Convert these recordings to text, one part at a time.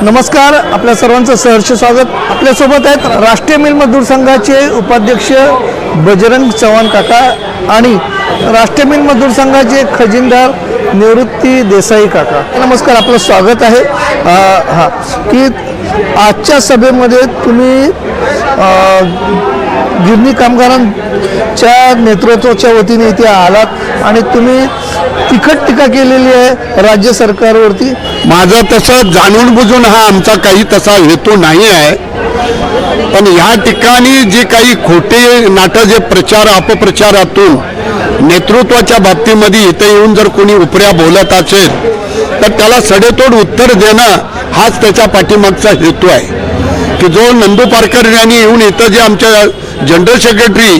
नमस्कार, आपल्या सर्वांचं सहर्ष स्वागत। आपल्यासोबत आहेत राष्ट्रीय मिल मजदूर संघाचे उपाध्यक्ष बजरंग चव्हाण काका आणि राष्ट्रीय मिल मजदूर संघाचे खजिनदार निवृत्ती देसाई काका। नमस्कार, आपलं स्वागत आहे। की आजच्या सभेमध्ये तुम्ही गिरणी कामगारांच्या नेतृत्वाच्या वतीने इथे आलात आणि तुम्ही तिखट टीका केलेली आहे राज्य सरकारवरती। माझा तसं जाणून बुजून हा आमचा काही तसा हेतू नाही आहे, पण या ठिकाणी जे काही खोटे नाटक जे प्रचार अपप्रचारातून नेतृत्वाच्या बाबतीमध्ये इथे येऊन जर कोणी उपऱ्या बोलत असेल तर त्याला सडेतोड उत्तर देणं हाच त्याच्या पाठीमागचा हेतू आहे। की जो नंदू पारकर यांनी येऊन इथं जे आमच्या जनरल सेक्रेटरी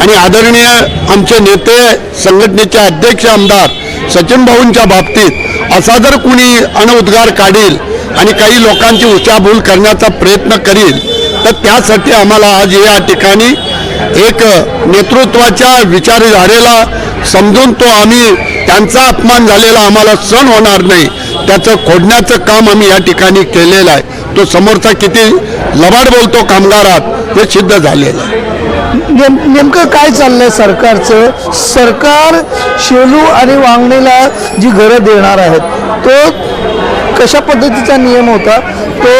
आणि आदरणीय आमचे नेते संघटनेचे अध्यक्ष आमदार सचिन भाऊंच्या बाबतीत असा जर कोणी अनउद्गार काढेल आणि काही लोकांची उचाबूल करण्याचा प्रयत्न करेल तर त्यासाठी आम्हाला आज या ठिकाणी एक नेतृत्वाच्या विचारधारेला समजून तो आम्ही त्यांचा अपमान झालेला आम्हाला सहन होणार नाही त्याचं खोडण्याचं काम आम्ही या ठिकाणी केलेलं आहे। तो समोरचा किती लबाड बोलतो कामगारात हे सिद्ध झालेलं आहे। नेमकं काय चाललंय सरकारचं? सरकार शेलू आणि वांगणीला जी घरं देणार आहेत तो कशा पद्धतीचा नियम होता? तो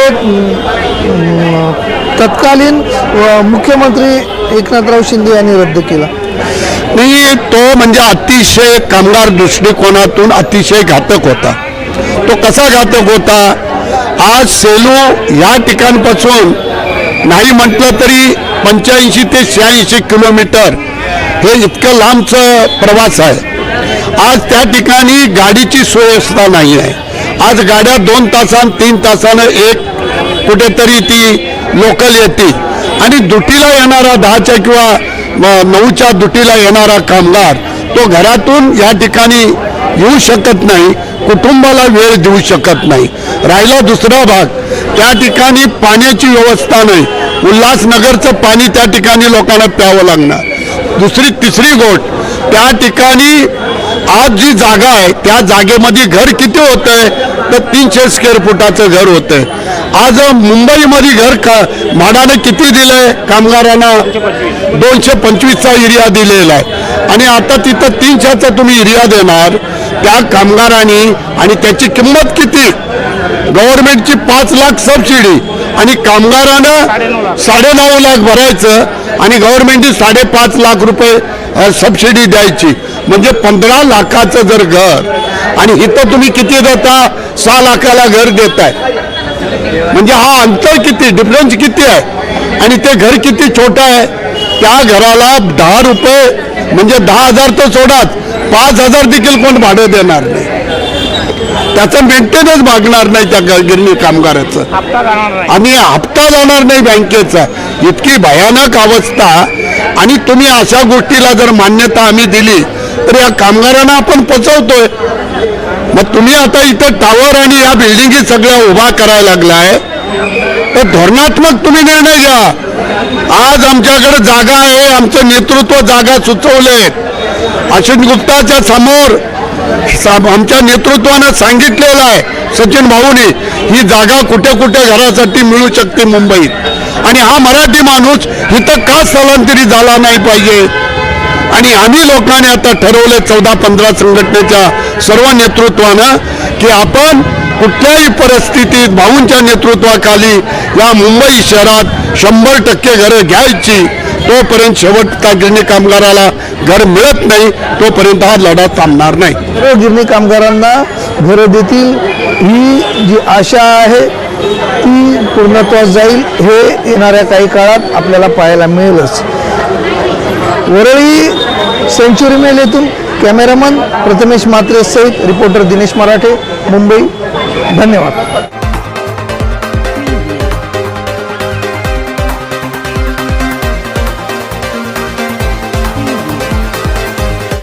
तत्कालीन मुख्यमंत्री एकनाथराव शिंदे यांनी रद्द केला। नाही, तो म्हणजे अतिशय कामगार दृष्टिकोनातून अतिशय घातक होता। तो कसा घातक होता? आज सेलू या ठिकाणपासून नाही म्हटलं तरी 85 ते 86 किलोमीटर हे इतकं लांबचं प्रवास आहे। आज त्या ठिकाणी गाडीची सोय असता नाही आहे। आज गाड्या 2 तासां 3 तासानं एक कुठेतरी ती लोकल येते आणि दुटीला येणारा 10च्या किंवा 9च्या दुटीला येणारा कामगार तो घरातून या ठिकाणी येऊ शकत नाही, कुटुंबाला वेळ देऊ शकत नाही। राहिला दुसरा भाग, त्या ठिकाणी पाण्याची व्यवस्था नाही, उल्हासनगरचं पाणी त्या ठिकाणी लोकांना प्यावं लागणार। दुसरी तिसरी गोष्ट, त्या ठिकाणी आज जी जागा आहे त्या जागेमध्ये घर किती होतंय तर 300 स्क्वेअर फुटाचं घर होतंय। आज मुंबईमध्ये घर म्हाडाने किती दिलंय कामगारांना? 225चा एरिया दिलेला आहे आणि आता तिथं 300चा तुम्ही एरिया देणार त्या कामगारांनी आणि त्याची किंमत किती? गव्हर्नमेंटची 5 लाख सबसिडी आणि कामगारांना 9.5 लाख भरायचं आणि गव्हर्नमेंटची 5.5 लाख रुपये सबसिडी द्यायची, म्हणजे 15 लाखाचं जर घर आणि इथं तुम्ही किती देता? 6 लाखाला घर देताय। म्हणजे हा अंतर किती, डिफरन्स किती आहे आणि ते घर किती छोटं आहे। त्या घराला 10 रुपये म्हणजे 10,000 तर सोडाच, 5,000 देखील कोण भाडं देणार नाही, त्याचं मेंटेनन्स मागणार नाही त्या गिरणी कामगाराचं आणि हप्ता जाणार नाही बँकेचा। इतकी भयानक अवस्था आणि तुम्ही अशा गोष्टीला जर मान्यता आम्ही दिली तर या कामगारांना आपण पचवतोय। मग तुम्ही आता इथं टावर आणि या बिल्डिंगी सगळ्या उभा करायला लागलाय तर धोरणात्मक तुम्ही निर्णय घ्या। आज आमच्याकडे जागा आहे, आमचं नेतृत्व जागा सुचवलेत। अश्विन गुप्ताच्या समोर आमच्या नेतृत्वानं सांगितलेलं आहे सचिन भाऊने, ही जागा कुठे कुठे घरासाठी मिळू शकते मुंबईत आणि हा मराठी माणूस इथं का स्थलांतरित झाला नाही पाहिजे। आणि आम्ही लोकांनी आता ठरवले 14-15 संघटनेच्या सर्व नेतृत्वानं की आपण कुठल्याही परिस्थितीत भाऊंच्या नेतृत्वाखाली या मुंबई शहरात 100% घरं घ्यायची। तोपर्यंत शेवटच्या गिरणी कामगाराला घर मिळत नाही तोपर्यंत हा लढा थांबणार नाही। गिरणी कामगारांना घरं देतील ही जी आशा आहे ती पूर्णत्वास जाईल हे येणाऱ्या काही काळात आपल्याला पाहायला मिळेलच। वरळी सेंचुरी मेल येथून कॅमेरामन प्रथमेश म्हात्रे सहित रिपोर्टर दिनेश मराठे, मुंबई। धन्यवाद।